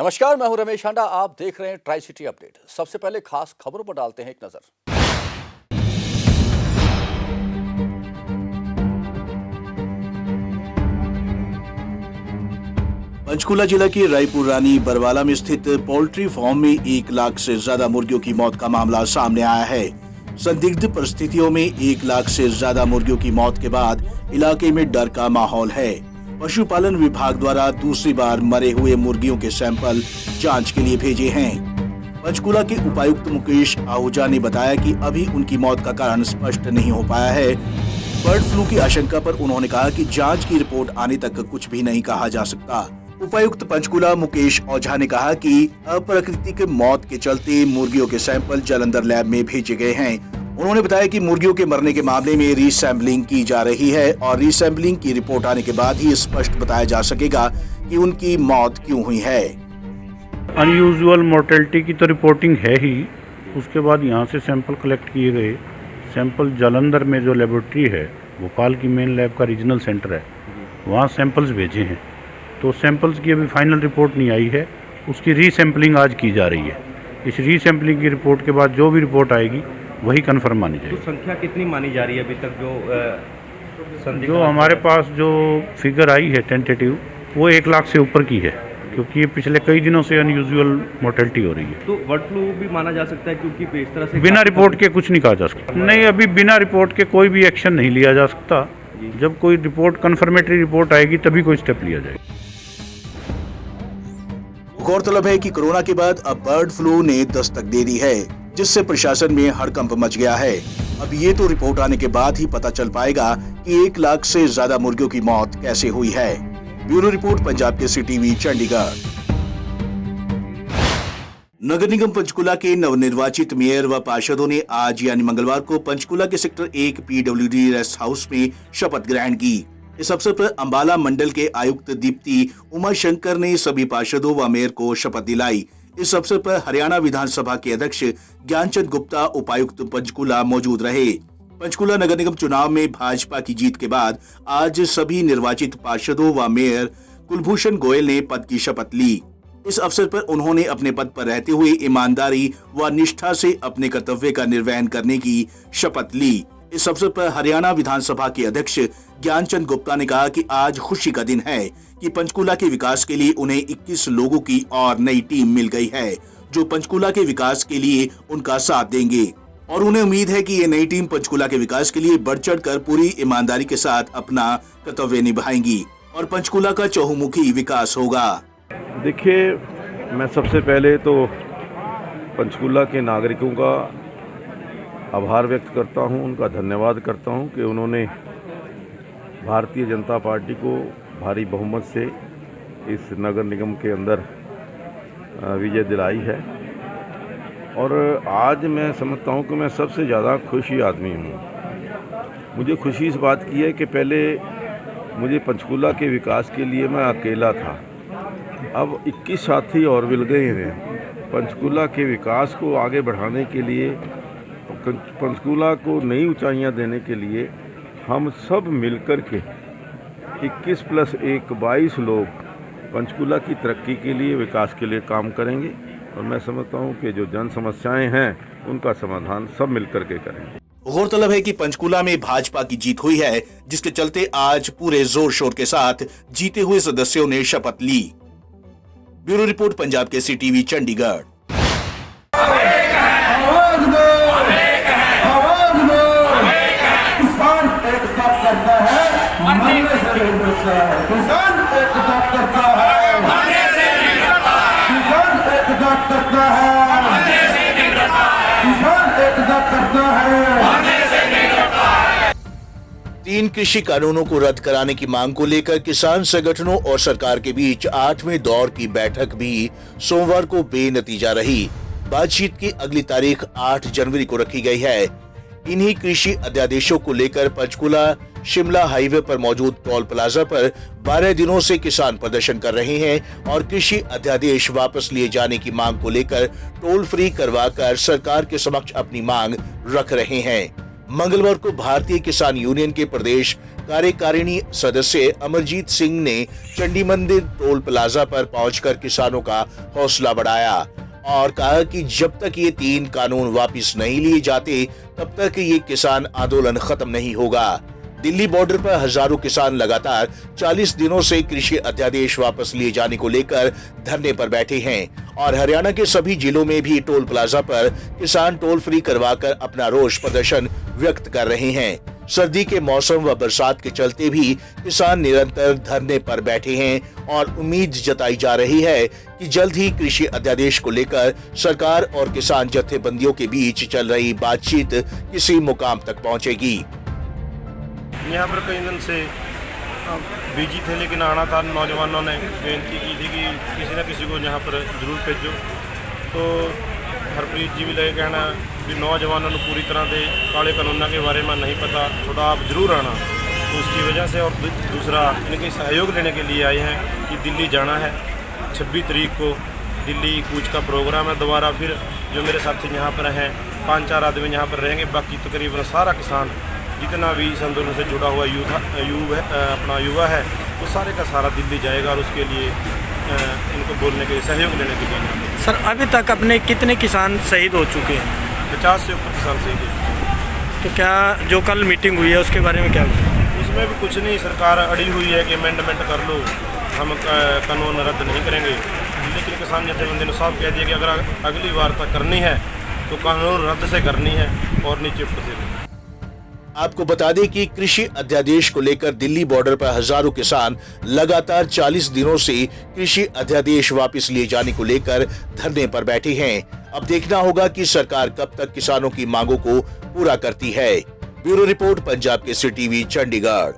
नमस्कार, मैं हूं रमेश हांडा। आप देख रहे हैं ट्राई सिटी अपडेट। सबसे पहले खास खबरों पर डालते हैं एक नजर। पंचकुला जिला के रायपुर रानी बरवाला में स्थित पोल्ट्री फार्म में 1 लाख से ज्यादा मुर्गियों की मौत का मामला सामने आया है। संदिग्ध परिस्थितियों में 1 लाख से ज्यादा मुर्गियों की मौत के बाद इलाके में डर का माहौल है। पशुपालन विभाग द्वारा दूसरी बार मरे हुए मुर्गियों के सैंपल जांच के लिए भेजे हैं। पंचकुला के उपायुक्त मुकेश आहूजा ने बताया कि अभी उनकी मौत का कारण स्पष्ट नहीं हो पाया है। बर्ड फ्लू की आशंका पर उन्होंने कहा कि जांच की रिपोर्ट आने तक कुछ भी नहीं कहा जा सकता। उपायुक्त पंचकुला मुकेश ओझा ने कहा कि अप्राकृतिक मौत के चलते मुर्गियों के सैंपल जालंधर लैब में भेजे गए हैं। उन्होंने बताया कि मुर्गियों के मरने के मामले में रीसैम्पलिंग की जा रही है और रीसैम्पलिंग की रिपोर्ट आने के बाद ही स्पष्ट बताया जा सकेगा कि उनकी मौत क्यों हुई है। अनयूजुअल मोर्टेलिटी की तो रिपोर्टिंग है ही। उसके बाद यहाँ से सैंपल कलेक्ट किए गए। सैंपल जालंधर में जो लेबोरेटरी है, भोपाल की मेन लैब का रीजनल सेंटर है, वहाँ सैंपल्स भेजे हैं। तो सैंपल्स की अभी फाइनल रिपोर्ट नहीं आई है, उसकी रीसैम्पलिंग आज की जा रही है। इस रीसैम्पलिंग की रिपोर्ट के बाद जो भी रिपोर्ट आएगी वही कन्फर्म मानी जाएगी। तो संख्या कितनी मानी जा रही है अभी तक जो हमारे पास जो फिगर आई है टेंटेटिव, वो 1 लाख से ऊपर की है, क्योंकि ये पिछले कई दिनों से अनयूजुअल मोर्टेलिटी हो रही है। तो बर्ड फ्लू भी माना जा सकता है, क्योंकि इस तरह से बिना रिपोर्ट के कुछ नहीं कहा जा सकता। नहीं, अभी बिना रिपोर्ट के कोई भी एक्शन नहीं लिया जा सकता। जब कोई रिपोर्ट कन्फर्मेटरी रिपोर्ट आएगी तभी कोई स्टेप लिया जाएगा। गौरतलब है कि कोरोना के बाद अब बर्ड फ्लू ने दस्तक दे दी है, जिससे प्रशासन में हड़कंप मच गया है। अब ये तो रिपोर्ट आने के बाद ही पता चल पाएगा कि 1 लाख से ज्यादा मुर्गियों की मौत कैसे हुई है। Bureau report, Punjab Kesari TV, Chandigarh. नगर निगम पंचकुला के नवनिर्वाचित मेयर व पार्षदों ने आज यानी मंगलवार को पंचकुला के सेक्टर 1 PWD रेस्ट हाउस में शपथ ग्रहण की। इस अवसर पर अंबाला मंडल के आयुक्त दीप्ति उमाशंकर ने सभी पार्षदों व मेयर को शपथ दिलाई। इस अवसर पर हरियाणा विधानसभा के अध्यक्ष ज्ञानचंद गुप्ता, उपायुक्त पंचकुला मौजूद रहे। पंचकुला नगर निगम चुनाव में भाजपा की जीत के बाद आज सभी निर्वाचित पार्षदों व मेयर कुलभूषण गोयल ने पद की शपथ ली। इस अवसर पर उन्होंने अपने पद पर रहते हुए ईमानदारी व निष्ठा से अपने कर्तव्य का निर्वहन करने की शपथ ली। इस अवसर पर हरियाणा विधानसभा के अध्यक्ष ज्ञानचंद गुप्ता ने कहा कि आज खुशी का दिन है कि पंचकुला के विकास के लिए उन्हें 21 लोगों की और नई टीम मिल गई है, जो पंचकुला के विकास के लिए उनका साथ देंगे और उन्हें उम्मीद है कि ये नई टीम पंचकुला के विकास के लिए बढ़ चढ़ कर पूरी ईमानदारी के साथ अपना कर्तव्य निभाएंगी और पंचकुला का चहुमुखी विकास होगा। देखिए, मैं सबसे पहले तो पंचकुला के नागरिकों का आभार व्यक्त करता हूं, उनका धन्यवाद करता हूं कि उन्होंने भारतीय जनता पार्टी को भारी बहुमत से इस नगर निगम के अंदर विजय दिलाई है। और आज मैं समझता हूं कि मैं सबसे ज़्यादा खुशी आदमी हूं। मुझे खुशी इस बात की है कि पहले मुझे पंचकुला के विकास के लिए मैं अकेला था, अब 21 साथी और मिल गए हैं। पंचकुला के विकास को आगे बढ़ाने के लिए, पंचकुला को नई ऊंचाइयां देने के लिए हम सब मिलकर के 21 + 1 22 लोग पंचकुला की तरक्की के लिए, विकास के लिए काम करेंगे। और मैं समझता हूं कि जो जन समस्याएं हैं उनका समाधान सब मिलकर के करेंगे। गौरतलब है कि पंचकुला में भाजपा की जीत हुई है, जिसके चलते आज पूरे जोर शोर के साथ जीते हुए सदस्यों ने शपथ ली। Bureau report, Punjab Kesari TV, Chandigarh. तीन कृषि कानूनों को रद्द कराने की मांग को लेकर किसान संगठनों और सरकार के बीच 8वें दौर की बैठक भी सोमवार को बेनतीजा रही। बातचीत की अगली तारीख 8 जनवरी को रखी गई है। इन्हीं कृषि अध्यादेशों को लेकर पंचकुला शिमला हाईवे पर मौजूद टोल प्लाजा पर 12 दिनों से किसान प्रदर्शन कर रहे हैं और कृषि अध्यादेश वापस लिए जाने की मांग को लेकर टोल फ्री करवाकर सरकार के समक्ष अपनी मांग रख रहे हैं। मंगलवार को भारतीय किसान यूनियन के प्रदेश कार्यकारिणी सदस्य अमरजीत सिंह ने चंडी मंदिर टोल प्लाजा पर पहुंचकर किसानों का हौसला बढ़ाया और कहा कि जब तक ये 3 कानून वापस नहीं लिए जाते तब तक ये किसान आंदोलन खत्म नहीं होगा। दिल्ली बॉर्डर पर हजारों किसान लगातार 40 दिनों से कृषि अध्यादेश वापस लिए जाने को लेकर धरने पर बैठे हैं और हरियाणा के सभी जिलों में भी टोल प्लाजा पर किसान टोल फ्री करवाकर अपना रोष प्रदर्शन व्यक्त कर रहे हैं। सर्दी के मौसम व बरसात के चलते भी किसान निरंतर धरने पर बैठे हैं और उम्मीद जताई जा रही है कि जल्द ही कृषि अध्यादेश को लेकर सरकार और किसान जत्थेबंदियों के बीच चल रही बातचीत किसी मुकाम तक पहुंचेगी। यहाँ पर कई दिन से बिजी थे, लेकिन आना था। नौजवानों ने बेनती की थी कि किसी न किसी को यहाँ पर ज़रूर भेजो। तो हरप्रीत जी भी लगे कहना भी नौजवानों को पूरी तरह से काले कानूनों के बारे में नहीं पता, थोड़ा आप ज़रूर आना। तो उसकी वजह से और दूसरा इनके सहयोग लेने के लिए आए हैं कि दिल्ली जाना है। 26 तारीख को दिल्ली कूच का प्रोग्राम है। दोबारा फिर जो मेरे साथी यहाँ पर हैं 5-4 आदमी यहाँ पर रहेंगे। बाकी तकरीबन सारा किसान जितना भी इस आंदोलन से जुड़ा हुआ युवा है वो सारे का सारा दिल्ली जाएगा और उसके लिए इनको बोलने के सहयोग लेने के लिए। सर अभी तक अपने कितने किसान शहीद हो चुके हैं? 50 से ऊपर किसान शहीद हो चुके हैं। तो क्या जो कल मीटिंग हुई है उसके बारे में क्या हुआ? उसमें भी कुछ नहीं, सरकार अड़ी हुई है कि अमेंडमेंट कर लो, हम कानून रद्द नहीं करेंगे। लेकिन किसान जत्थेबंदी ने साफ कह दिया कि अगर अगली बार तक करनी है तो कानून रद्द से करनी है और नीचे ऊपर से। आपको बता दें कि कृषि अध्यादेश को लेकर दिल्ली बॉर्डर पर हजारों किसान लगातार 40 दिनों से कृषि अध्यादेश वापस लिए जाने को लेकर धरने पर बैठे हैं। अब देखना होगा कि सरकार कब तक किसानों की मांगों को पूरा करती है। Bureau report, Punjab Kesari TV, Chandigarh.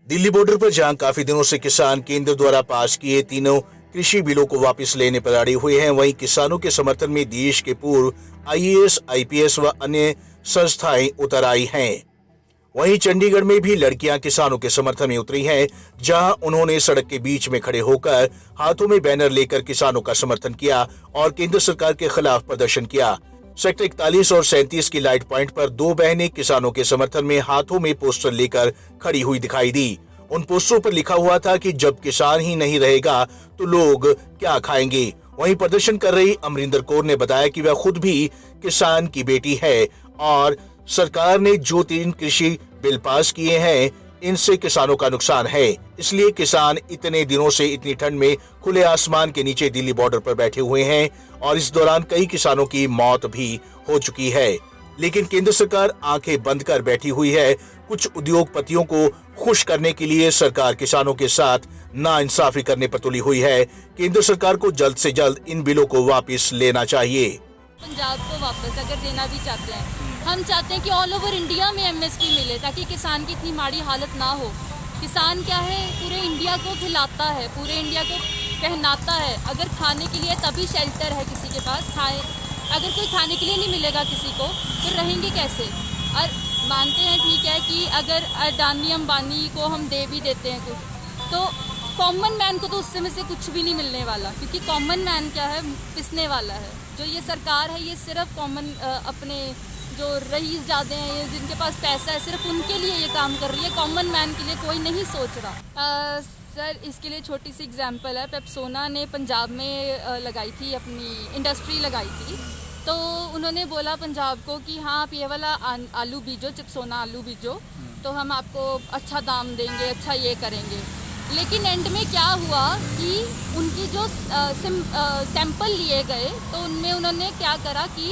Delhi border पर जहां काफी दिनों से किसान केंद्र द्वारा पास किए तीनों कृषि बिलों को वापस लेने पर अड़े हुए हैं, वहीं किसानों के समर्थन में देश के पूर्व IAS, IPS व अन्य संस्थाएं उतर आई हैं। वहीं चंडीगढ़ में भी लड़कियां किसानों के समर्थन में उतरी हैं, जहां उन्होंने सड़क के बीच में खड़े होकर हाथों में बैनर लेकर किसानों का समर्थन किया और केंद्र सरकार के खिलाफ प्रदर्शन किया। सेक्टर 41 और 37 की लाइट पॉइंट पर 2 बहनें किसानों के समर्थन में हाथों में पोस्टर लेकर खड़ी हुई दिखाई दी। उन पोस्टरों पर लिखा हुआ था कि जब किसान ही नहीं रहेगा तो लोग क्या खाएंगे। वहीं प्रदर्शन कर रही अमरिंदर कौर ने बताया कि वह खुद भी किसान की बेटी है और सरकार ने जो 3 कृषि बिल पास किए हैं इनसे किसानों का नुकसान है, इसलिए किसान इतने दिनों से इतनी ठंड में खुले आसमान के नीचे दिल्ली बॉर्डर पर बैठे हुए हैं और इस दौरान कई किसानों की मौत भी हो चुकी है। लेकिन केंद्र सरकार आंखें बंद कर बैठी हुई है। कुछ उद्योगपतियों को खुश करने के लिए सरकार किसानों के साथ नाइंसाफी करने पर तुली हुई है। केंद्र सरकार को जल्द से जल्द इन बिलों को वापस लेना चाहिए। पंजाब को वापस अगर देना भी चाहते हैं, हम चाहते हैं कि ऑल ओवर इंडिया में MSP मिले ताकि किसान की इतनी माड़ी हालत ना हो। किसान क्या है, पूरे इंडिया को खिलाता है, पूरे इंडिया को पहनाता है। अगर खाने के लिए तभी शेल्टर है किसी के पास, अगर कोई खाने के लिए नहीं मिलेगा किसी को तो रहेंगे कैसे। और मानते हैं ठीक है कि अगर अडानी अंबानी को हम दे भी देते हैं कुछ, तो कॉमन मैन को तो उससे में से कुछ भी नहीं मिलने वाला, क्योंकि कॉमन मैन क्या है, पिसने वाला है। जो ये सरकार है ये सिर्फ कॉमन अपने जो रईस ज़्यादा हैं, ये जिनके पास पैसा है, सिर्फ उनके लिए ये काम कर रही है। कॉमन मैन के लिए कोई नहीं सोच रहा। सर इसके लिए छोटी सी एग्जांपल है, पेप्सोना ने पंजाब में लगाई थी, अपनी इंडस्ट्री लगाई थी। तो उन्होंने बोला पंजाब को कि हाँ आप ये वाला आलू बीजो, चिप्सोना आलू बीजो, तो हम आपको अच्छा दाम देंगे, अच्छा ये करेंगे। लेकिन एंड में क्या हुआ कि उनकी जो सैंपल लिए गए तो उनमें उन्होंने क्या करा कि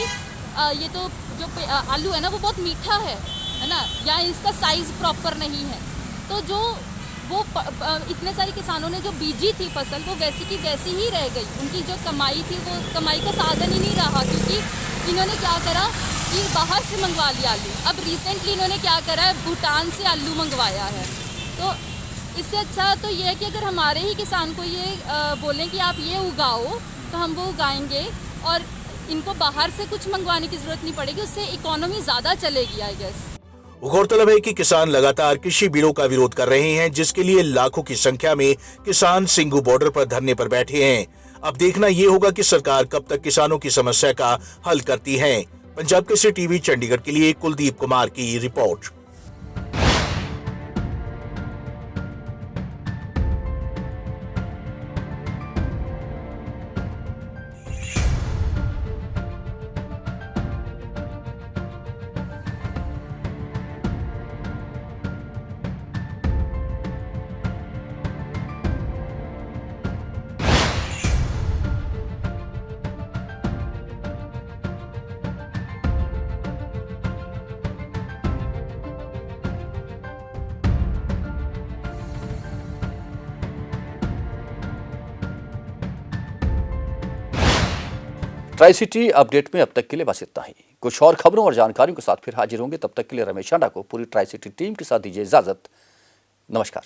ये तो जो आलू है ना वो बहुत मीठा है ना, या इसका साइज़ प्रॉपर नहीं है। तो जो वो इतने सारे किसानों ने जो बीजी थी फसल वो वैसी की वैसी ही रह गई। उनकी जो कमाई थी वो कमाई का साधन ही नहीं रहा, क्योंकि इन्होंने क्या करा कि बाहर से मंगवा लिया आलू। अब रिसेंटली इन्होंने क्या करा है, भूटान से आलू मंगवाया है। तो इससे अच्छा तो ये है कि अगर हमारे ही किसान को ये बोलें कि आप ये उगाओ तो हम वो उगाएंगे और इनको बाहर से कुछ मंगवाने की जरूरत नहीं पड़ेगी, उससे इकोनॉमी ज़्यादा चलेगी आई गेस। गौरतलब है कि किसान लगातार कृषि बिलों का विरोध कर रहे हैं, जिसके लिए लाखों की संख्या में किसान सिंघू बॉर्डर पर धरने पर बैठे हैं। अब देखना ये होगा कि सरकार कब तक किसानों की समस्या का हल करती है। पंजाब केसरी टीवी चंडीगढ़ के लिए कुलदीप कुमार की रिपोर्ट। ट्राई सिटी अपडेट में अब तक के लिए बस इतना ही। कुछ और खबरों और जानकारियों के साथ फिर हाजिर होंगे। तब तक के लिए रमेश आंडा को पूरी ट्राई सिटी टीम के साथ दीजिए इजाजत। नमस्कार।